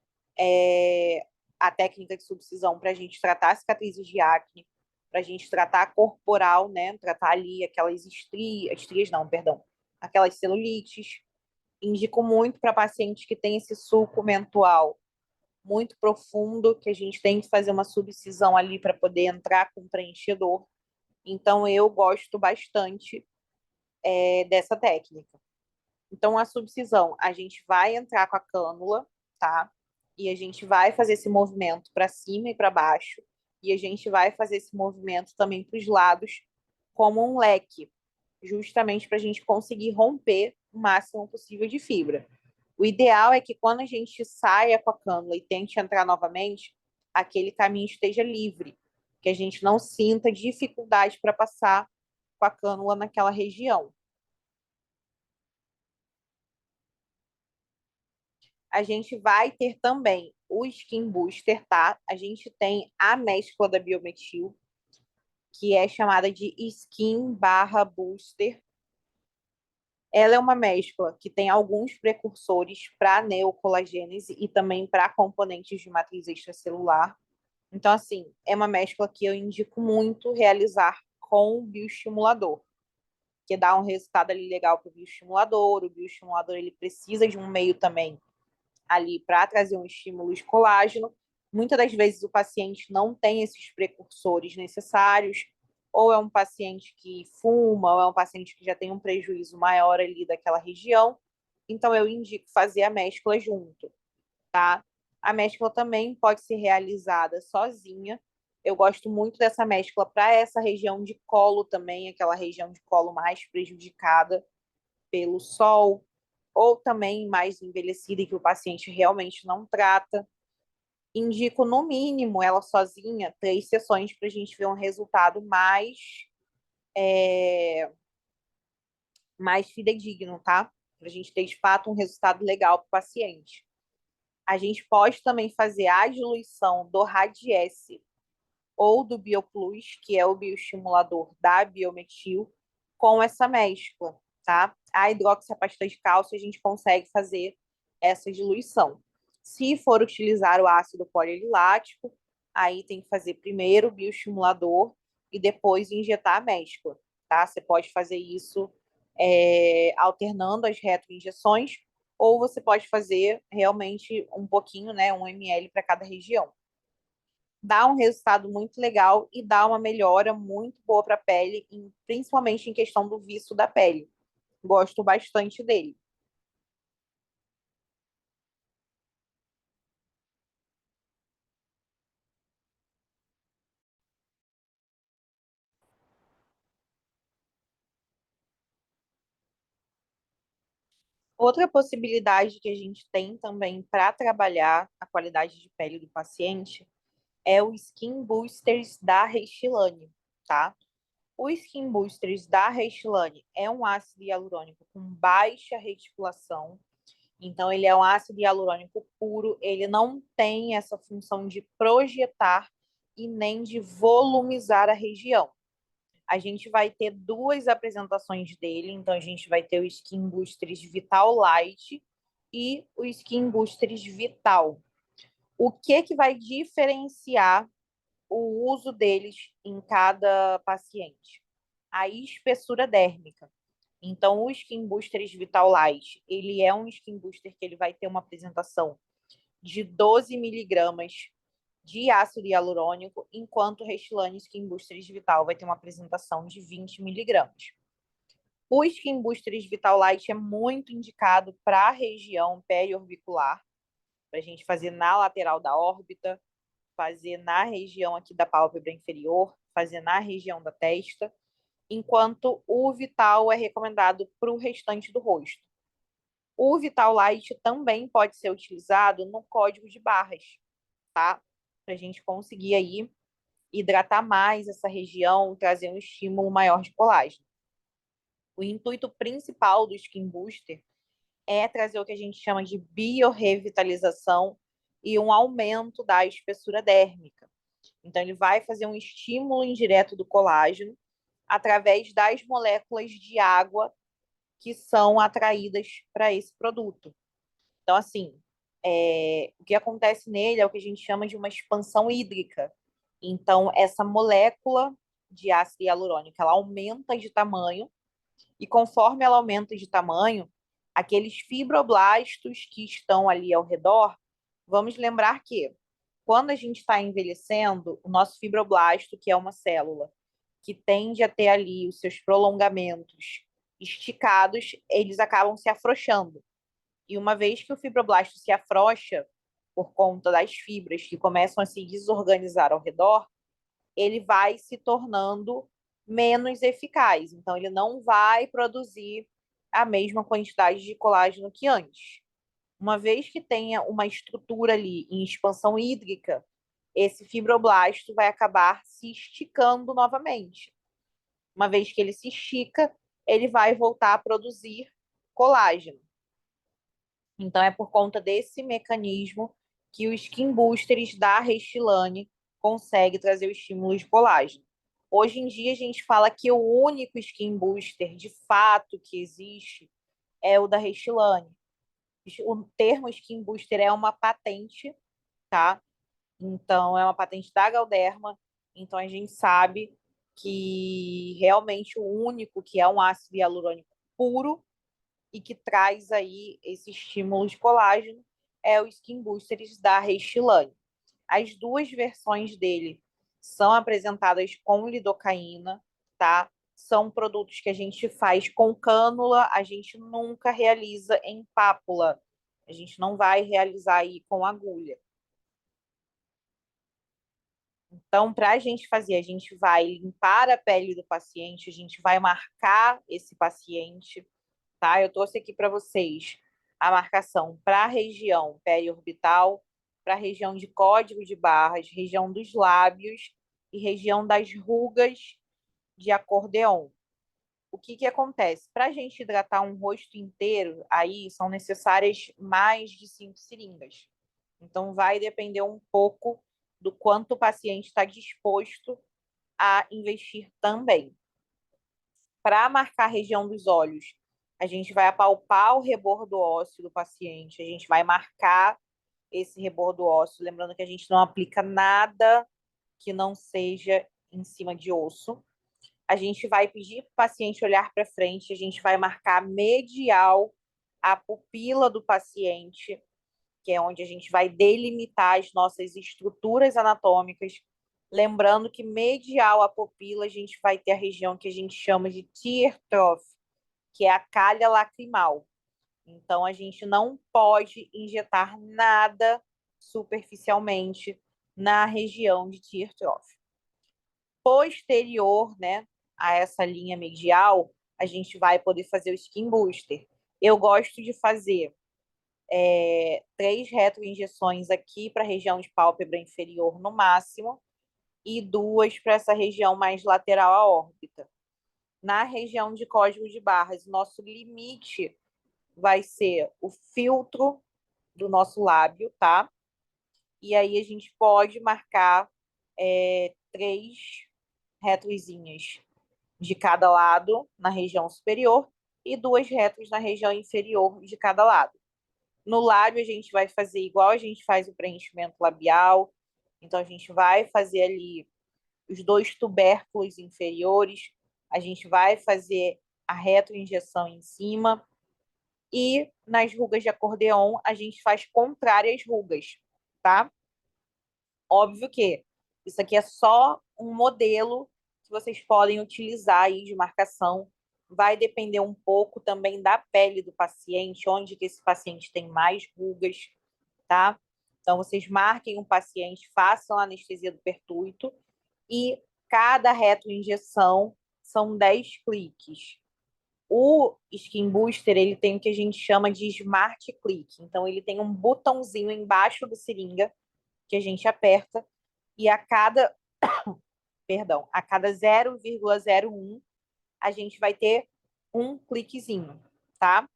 a técnica de subcisão para a gente tratar cicatrizes de acne, para a gente tratar corporal, né? Tratar ali aquelas estrias não, perdão, aquelas celulites. Indico muito para pacientes que têm esse sulco mental muito profundo, que a gente tem que fazer uma subcisão ali para poder entrar com preenchedor. Então eu gosto bastante dessa técnica. Então a subcisão, a gente vai entrar com a cânula, tá? E a gente vai fazer esse movimento para cima e para baixo, e a gente vai fazer esse movimento também para os lados como um leque, justamente para a gente conseguir romper o máximo possível de fibra. O ideal é que quando a gente saia com a cânula e tente entrar novamente, aquele caminho esteja livre, que a gente não sinta dificuldade para passar com a cânula naquela região. A gente vai ter também o Skin Booster, tá? A gente tem a mescla da Biometil, que é chamada de Skin barra Booster. Ela é uma mescla que tem alguns precursores para neocolagênese e também para componentes de matriz extracelular. Então, assim, é uma mescla que eu indico muito realizar com o bioestimulador, que dá um resultado ali legal para o bioestimulador. O bioestimulador ele precisa de um meio também ali para trazer um estímulo de colágeno. Muitas das vezes o paciente não tem esses precursores necessários, ou é um paciente que fuma, ou é um paciente que já tem um prejuízo maior ali daquela região. Então, eu indico fazer a mescla junto, tá? A mescla também pode ser realizada sozinha. Eu gosto muito dessa mescla para essa região de colo também, aquela região de colo mais prejudicada pelo sol, ou também mais envelhecida e que o paciente realmente não trata. Indico, no mínimo, ela sozinha, 3 sessões para a gente ver um resultado mais fidedigno, tá? Para a gente ter, de fato, um resultado legal para o paciente. A gente pode também fazer a diluição do Radiesse ou do BioPlus, que é o bioestimulador da Biometil, com essa mescla, tá? A hidroxiapatita de cálcio, a gente consegue fazer essa diluição. Se for utilizar o ácido polilático, aí tem que fazer primeiro o bioestimulador e depois injetar a mescla, tá? Você pode fazer isso alternando as retroinjeções, ou você pode fazer realmente um pouquinho, né, 1 ml para cada região. Dá um resultado muito legal e dá uma melhora muito boa para a pele, principalmente em questão do viço da pele. Gosto bastante dele. Outra possibilidade que a gente tem também para trabalhar a qualidade de pele do paciente é o Skin Boosters da Restylane, tá? O Skin Boosters da Restylane é um ácido hialurônico com baixa reticulação. Então, ele é um ácido hialurônico puro, ele não tem essa função de projetar e nem de volumizar a região. A gente vai ter 2 apresentações dele, então a gente vai ter o Skin Boosters Vital Light e o Skin Boosters Vital. O que vai diferenciar o uso deles em cada paciente? A espessura dérmica. Então, o Skin Boosters Vital Light, ele é um Skin Booster que ele vai ter uma apresentação de 12 miligramas de ácido hialurônico, enquanto o Restylane Skin Boosters Vital vai ter uma apresentação de 20 miligramas. O Skin Boosters Vital Light é muito indicado para a região periorbicular, para a gente fazer na lateral da órbita, fazer na região aqui da pálpebra inferior, fazer na região da testa, enquanto o Vital é recomendado para o restante do rosto. O Vital Light também pode ser utilizado no código de barras, tá? Para a gente conseguir aí hidratar mais essa região, trazer um estímulo maior de colágeno. O intuito principal do Skin Booster é trazer o que a gente chama de biorrevitalização e um aumento da espessura dérmica. Então, ele vai fazer um estímulo indireto do colágeno através das moléculas de água que são atraídas para esse produto. Então, assim, o que acontece nele é o que a gente chama de uma expansão hídrica. Então, essa molécula de ácido hialurônico, ela aumenta de tamanho, e conforme ela aumenta de tamanho, aqueles fibroblastos que estão ali ao redor, vamos lembrar que quando a gente está envelhecendo, o nosso fibroblasto, que é uma célula que tende a ter ali os seus prolongamentos esticados, eles acabam se afrouxando. E uma vez que o fibroblasto se afrouxa por conta das fibras que começam a se desorganizar ao redor, ele vai se tornando menos eficaz. Então, ele não vai produzir a mesma quantidade de colágeno que antes. Uma vez que tenha uma estrutura ali em expansão hídrica, esse fibroblasto vai acabar se esticando novamente. Uma vez que ele se estica, ele vai voltar a produzir colágeno. Então, é por conta desse mecanismo que os skin boosters da Restylane conseguem trazer o estímulo de colágeno. Hoje em dia, a gente fala que o único skin booster de fato que existe é o da Restylane. O termo skin booster é uma patente, tá? Então, é uma patente da Galderma. Então, a gente sabe que realmente o único que é um ácido hialurônico puro e que traz aí esse estímulo de colágeno é o Skin Boosters da Restylane. As duas versões dele são apresentadas com lidocaína, tá? São produtos que a gente faz com cânula, a gente nunca realiza em pápula. A gente não vai realizar aí com agulha. Então, para a gente fazer, a gente vai limpar a pele do paciente, a gente vai marcar esse paciente, tá? Eu trouxe aqui para vocês a marcação para a região periorbital, para a região de código de barras, região dos lábios e região das rugas de acordeon. O que que acontece? Para a gente hidratar um rosto inteiro, aí são necessárias mais de 5 seringas. Então, vai depender um pouco do quanto o paciente está disposto a investir também. Para marcar a região dos olhos, a gente vai apalpar o rebordo ósseo do paciente, a gente vai marcar esse rebordo ósseo, lembrando que a gente não aplica nada que não seja em cima de osso. A gente vai pedir para o paciente olhar para frente, a gente vai marcar medial a pupila do paciente, que é onde a gente vai delimitar as nossas estruturas anatômicas. Lembrando que medial à pupila a gente vai ter a região que a gente chama de tear trough, que é a calha lacrimal. Então, a gente não pode injetar nada superficialmente na região de tear trough. Posterior, né, a essa linha medial, a gente vai poder fazer o skin booster. Eu gosto de fazer 3 retroinjeções aqui para a região de pálpebra inferior no máximo e 2 para essa região mais lateral à órbita. Na região de código de barras, nosso limite vai ser o filtro do nosso lábio, tá? E aí a gente pode marcar 3 retrozinhas de cada lado na região superior e 2 retros na região inferior de cada lado. No lábio, a gente vai fazer igual a gente faz o preenchimento labial. Então, a gente vai fazer ali os 2 tubérculos inferiores, a gente vai fazer a retroinjeção em cima. E nas rugas de acordeon, a gente faz contrárias rugas, tá? Óbvio que isso aqui é só um modelo que vocês podem utilizar aí de marcação. Vai depender um pouco também da pele do paciente, onde que esse paciente tem mais rugas, tá? Então, vocês marquem um paciente, façam a anestesia do pertuito e cada retroinjeção são 10 cliques. O Skin Booster, ele tem o que a gente chama de Smart Click. Então, ele tem um botãozinho embaixo do seringa que a gente aperta e a cada 0,01 a gente vai ter um cliquezinho, tá?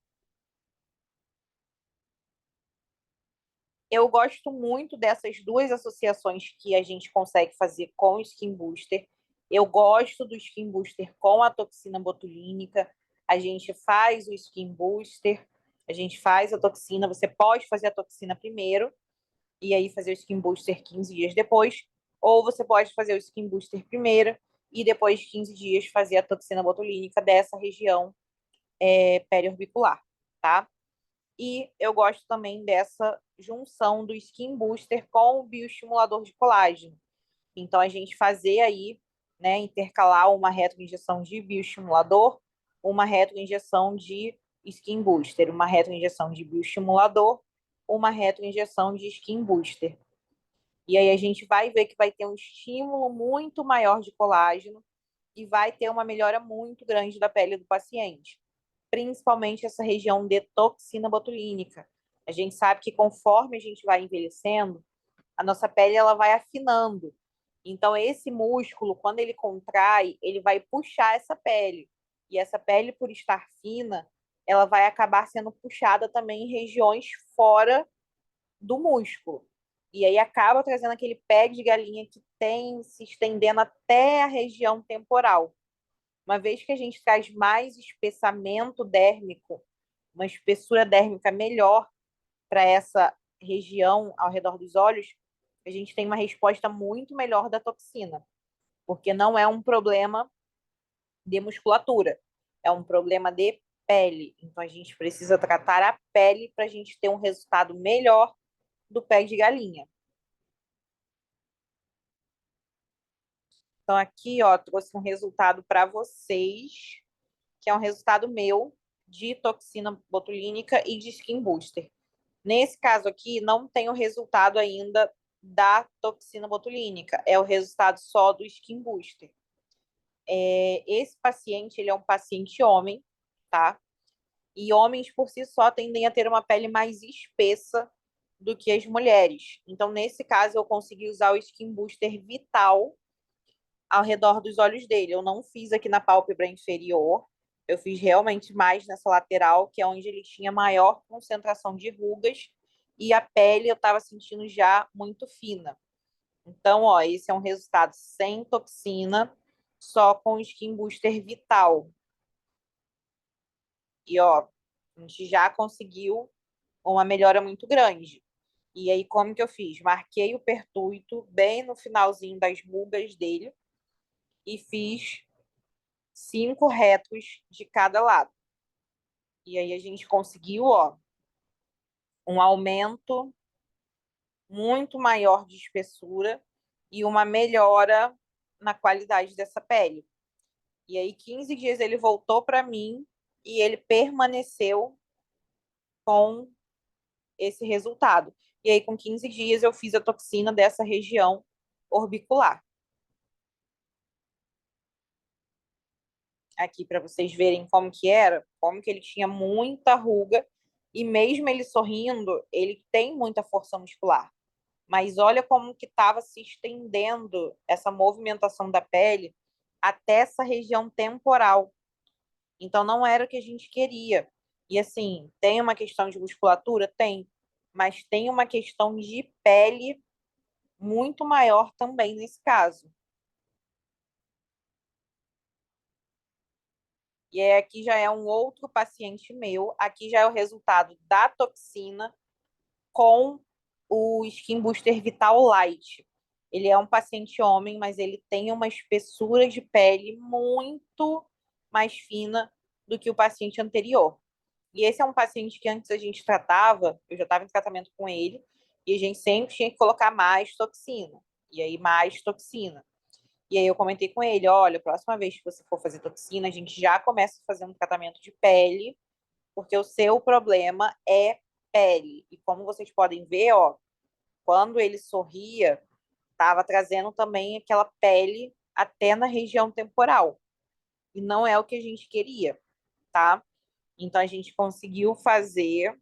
Eu gosto muito dessas duas associações que a gente consegue fazer com o Skin Booster. Eu gosto do Skin Booster com a toxina botulínica. A gente faz o Skin Booster, a gente faz a toxina. Você pode fazer a toxina primeiro e aí fazer o Skin Booster 15 dias depois. Ou você pode fazer o Skin Booster primeiro e depois de 15 dias fazer a toxina botulínica dessa região periorbicular, tá? E eu gosto também dessa junção do Skin Booster com o bioestimulador de colágeno. Então, a gente fazer aí, né, intercalar uma retroinjeção de bioestimulador, uma retroinjeção de Skin Booster, uma retroinjeção de bioestimulador, uma retroinjeção de Skin Booster. E aí a gente vai ver que vai ter um estímulo muito maior de colágeno e vai ter uma melhora muito grande da pele do paciente, principalmente essa região de toxina botulínica. A gente sabe que conforme a gente vai envelhecendo, a nossa pele ela vai afinando. Então, esse músculo, quando ele contrai, ele vai puxar essa pele. E essa pele, por estar fina, ela vai acabar sendo puxada também em regiões fora do músculo. E aí acaba trazendo aquele pé de galinha que tem se estendendo até a região temporal. Uma vez que a gente traz mais espessamento dérmico, uma espessura dérmica melhor para essa região ao redor dos olhos, a gente tem uma resposta muito melhor da toxina, porque não é um problema de musculatura, é um problema de pele. Então a gente precisa tratar a pele para a gente ter um resultado melhor do pé de galinha. Então aqui, ó, trouxe um resultado para vocês, que é um resultado meu de toxina botulínica e de skin booster. Nesse caso aqui, não tem o resultado ainda da toxina botulínica, é o resultado só do skin booster. Esse paciente, ele é um paciente homem, tá? E homens, por si só, tendem a ter uma pele mais espessa do que as mulheres. Então, nesse caso, eu consegui usar o skin booster vital ao redor dos olhos dele. Eu não fiz aqui na pálpebra inferior, eu fiz realmente mais nessa lateral, que é onde ele tinha maior concentração de rugas, e a pele eu estava sentindo já muito fina. Então, ó, esse é um resultado sem toxina, só com o Skin Booster Vital. E, ó, a gente já conseguiu uma melhora muito grande. E aí, como que eu fiz? Marquei o pertuito bem no finalzinho das rugas dele e fiz 5 retos de cada lado. E aí a gente conseguiu, ó, um aumento muito maior de espessura e uma melhora na qualidade dessa pele. E aí 15 dias ele voltou para mim e ele permaneceu com esse resultado. E aí com 15 dias eu fiz a toxina dessa região orbicular. Aqui para vocês verem como que era, como que ele tinha muita ruga e mesmo ele sorrindo, ele tem muita força muscular. Mas olha como que estava se estendendo essa movimentação da pele até essa região temporal. Então não era o que a gente queria. E assim, tem uma questão de musculatura? Tem, mas tem uma questão de pele muito maior também nesse caso. E aí, aqui já é um outro paciente meu, aqui já é o resultado da toxina com o Skin Booster Vital Light. Ele é um paciente homem, mas ele tem uma espessura de pele muito mais fina do que o paciente anterior. E esse é um paciente que antes a gente tratava, eu já estava em tratamento com ele, e a gente sempre tinha que colocar mais toxina. E aí, mais toxina. E aí eu comentei com ele, olha, a próxima vez que você for fazer toxina, a gente já começa a fazer um tratamento de pele, porque o seu problema é pele. E como vocês podem ver, ó, quando ele sorria, estava trazendo também aquela pele até na região temporal. E não é o que a gente queria, tá? Então a gente conseguiu fazer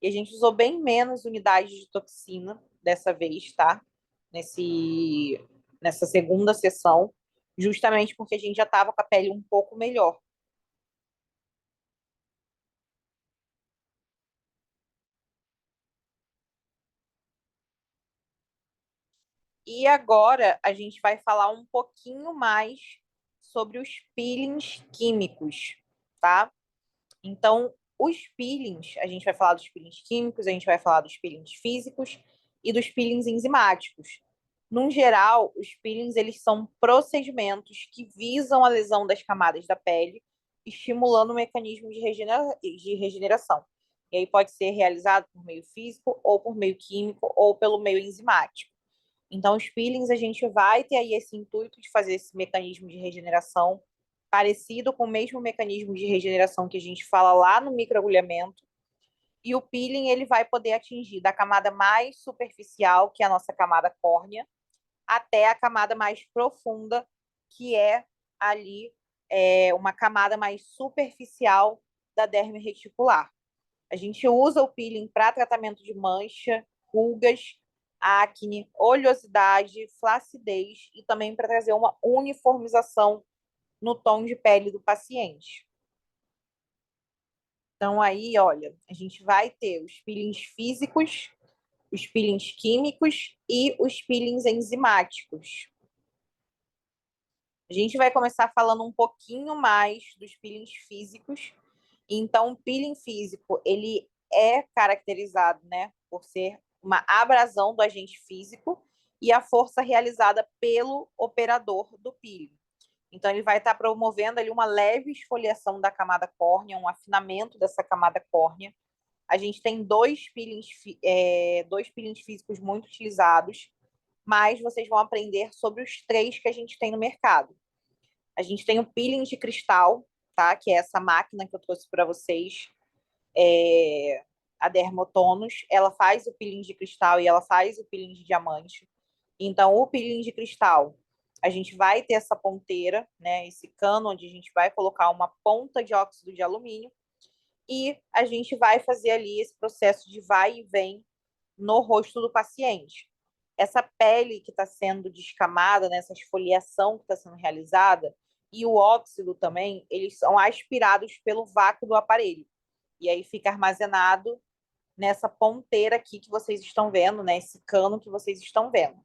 e a gente usou bem menos unidades de toxina dessa vez, tá? Nesse, nessa segunda sessão, justamente porque a gente já estava com a pele um pouco melhor. E agora a gente vai falar um pouquinho mais sobre os peelings químicos, tá? Então, os peelings, a gente vai falar dos peelings químicos, a gente vai falar dos peelings físicos e dos peelings enzimáticos. No geral, os peelings eles são procedimentos que visam a lesão das camadas da pele, estimulando o mecanismo de regeneração. E aí pode ser realizado por meio físico, ou por meio químico, ou pelo meio enzimático. Então, os peelings, a gente vai ter aí esse intuito de fazer esse mecanismo de regeneração parecido com o mesmo mecanismo de regeneração que a gente fala lá no microagulhamento. E o peeling, ele vai poder atingir da camada mais superficial, que é a nossa camada córnea, até a camada mais profunda, que é ali uma camada mais superficial da derme reticular. A gente usa o peeling para tratamento de mancha, rugas, acne, oleosidade, flacidez e também para trazer uma uniformização no tom de pele do paciente. Então, aí, olha, a gente vai ter os peelings físicos, os peelings químicos e os peelings enzimáticos. A gente vai começar falando um pouquinho mais dos peelings físicos. Então, o peeling físico, ele é caracterizado, né, por ser uma abrasão do agente físico e a força realizada pelo operador do peeling. Então, ele vai estar promovendo ali uma leve esfoliação da camada córnea, um afinamento dessa camada córnea. A gente tem dois peelings físicos muito utilizados, mas vocês vão aprender sobre os três que a gente tem no mercado. A gente tem o peeling de cristal, tá? Que é essa máquina que eu trouxe para vocês, a Dermotonus. Ela faz o peeling de cristal e ela faz o peeling de diamante. Então, o peeling de cristal, a gente vai ter essa ponteira, né? Esse cano onde a gente vai colocar uma ponta de óxido de alumínio e a gente vai fazer ali esse processo de vai e vem no rosto do paciente. Essa pele que está sendo descamada, né, essa esfoliação que está sendo realizada, e o óxido também, eles são aspirados pelo vácuo do aparelho. E aí fica armazenado nessa ponteira aqui que vocês estão vendo, né, esse cano que vocês estão vendo.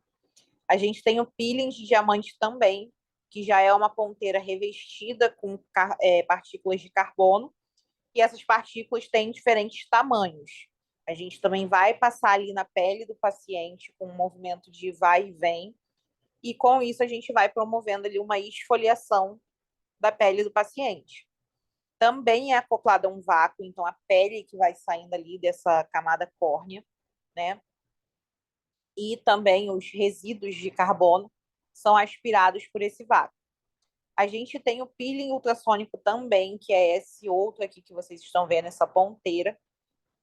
A gente tem o peeling de diamante também, que já é uma ponteira revestida com partículas de carbono, e essas partículas têm diferentes tamanhos. A gente também vai passar ali na pele do paciente com um movimento de vai e vem, e com isso a gente vai promovendo ali uma esfoliação da pele do paciente. Também é acoplado a um vácuo, então a pele que vai saindo ali dessa camada córnea, né? E também os resíduos de carbono são aspirados por esse vácuo. A gente tem o peeling ultrassônico também, que é esse outro aqui que vocês estão vendo, essa ponteira.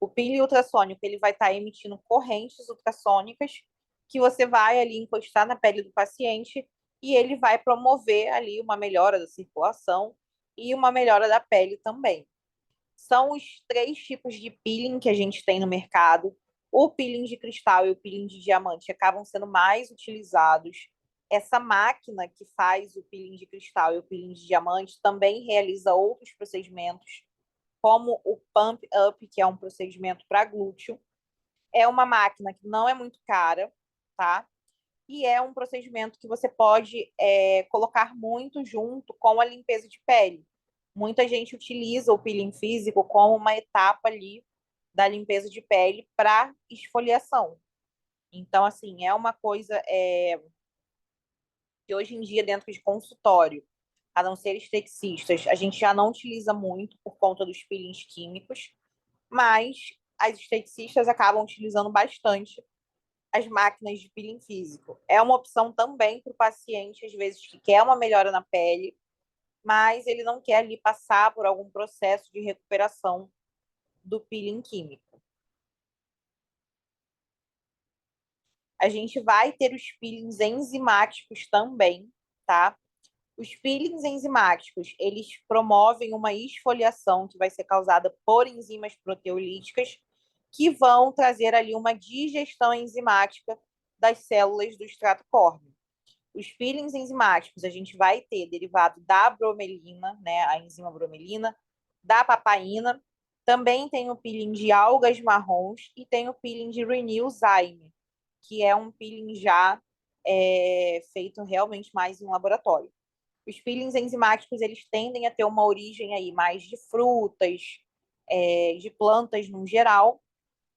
O peeling ultrassônico ele vai estar emitindo correntes ultrassônicas que você vai ali encostar na pele do paciente e ele vai promover ali uma melhora da circulação e uma melhora da pele também. São os três tipos de peeling que a gente tem no mercado. O peeling de cristal e o peeling de diamante acabam sendo mais utilizados. Essa máquina que faz o peeling de cristal e o peeling de diamante também realiza outros procedimentos, como o Pump Up, que é um procedimento para glúteo. É uma máquina que não é muito cara, tá? E é um procedimento que você pode colocar muito junto com a limpeza de pele. Muita gente utiliza o peeling físico como uma etapa ali da limpeza de pele para esfoliação. Então, assim, é uma coisa que hoje em dia, dentro de consultório, a não ser esteticistas, a gente já não utiliza muito por conta dos peelings químicos, mas as esteticistas acabam utilizando bastante as máquinas de peeling físico. É uma opção também para o paciente, às vezes, que quer uma melhora na pele, mas ele não quer ali passar por algum processo de recuperação do peeling químico. A gente vai ter os peelings enzimáticos também, tá? Os peelings enzimáticos, eles promovem uma esfoliação que vai ser causada por enzimas proteolíticas que vão trazer ali uma digestão enzimática das células do extrato córneo. Os peelings enzimáticos, a gente vai ter derivado da bromelina, né, a enzima bromelina, da papaina, também tem o peeling de algas marrons e tem o peeling de Renew Zyme, que é um peeling já feito realmente mais em laboratório. Os peelings enzimáticos, eles tendem a ter uma origem aí mais de frutas, de plantas no geral,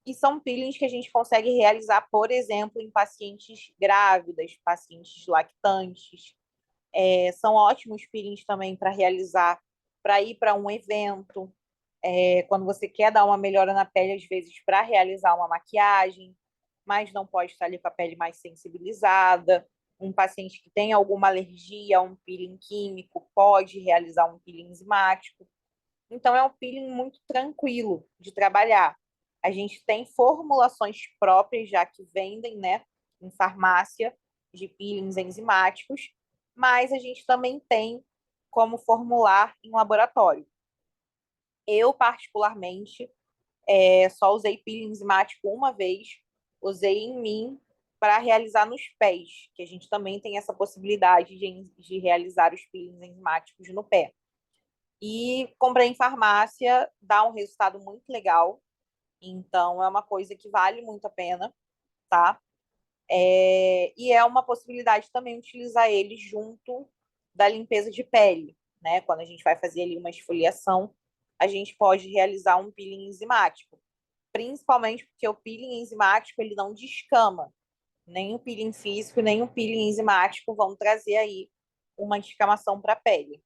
e são peelings que a gente consegue realizar, por exemplo, em pacientes grávidas, pacientes lactantes. São ótimos peelings também para realizar, para ir para um evento, quando você quer dar uma melhora na pele, às vezes, para realizar uma maquiagem, mas não pode estar ali com a pele mais sensibilizada. Um paciente que tem alguma alergia a um peeling químico pode realizar um peeling enzimático. Então, é um peeling muito tranquilo de trabalhar. A gente tem formulações próprias já que vendem, né, em farmácia, de peelings enzimáticos, mas a gente também tem como formular em laboratório. Eu, particularmente, só usei peeling enzimático uma vez, usei em mim para realizar nos pés, que a gente também tem essa possibilidade de realizar os peelings enzimáticos no pé. E comprei em farmácia, dá um resultado muito legal, então é uma coisa que vale muito a pena, tá? E é uma possibilidade também utilizar ele junto da limpeza de pele, né? Quando a gente vai fazer ali uma esfoliação, a gente pode realizar um peeling enzimático, principalmente porque o peeling enzimático ele não descama, nem o peeling físico, nem o peeling enzimático vão trazer aí uma descamação para a pele.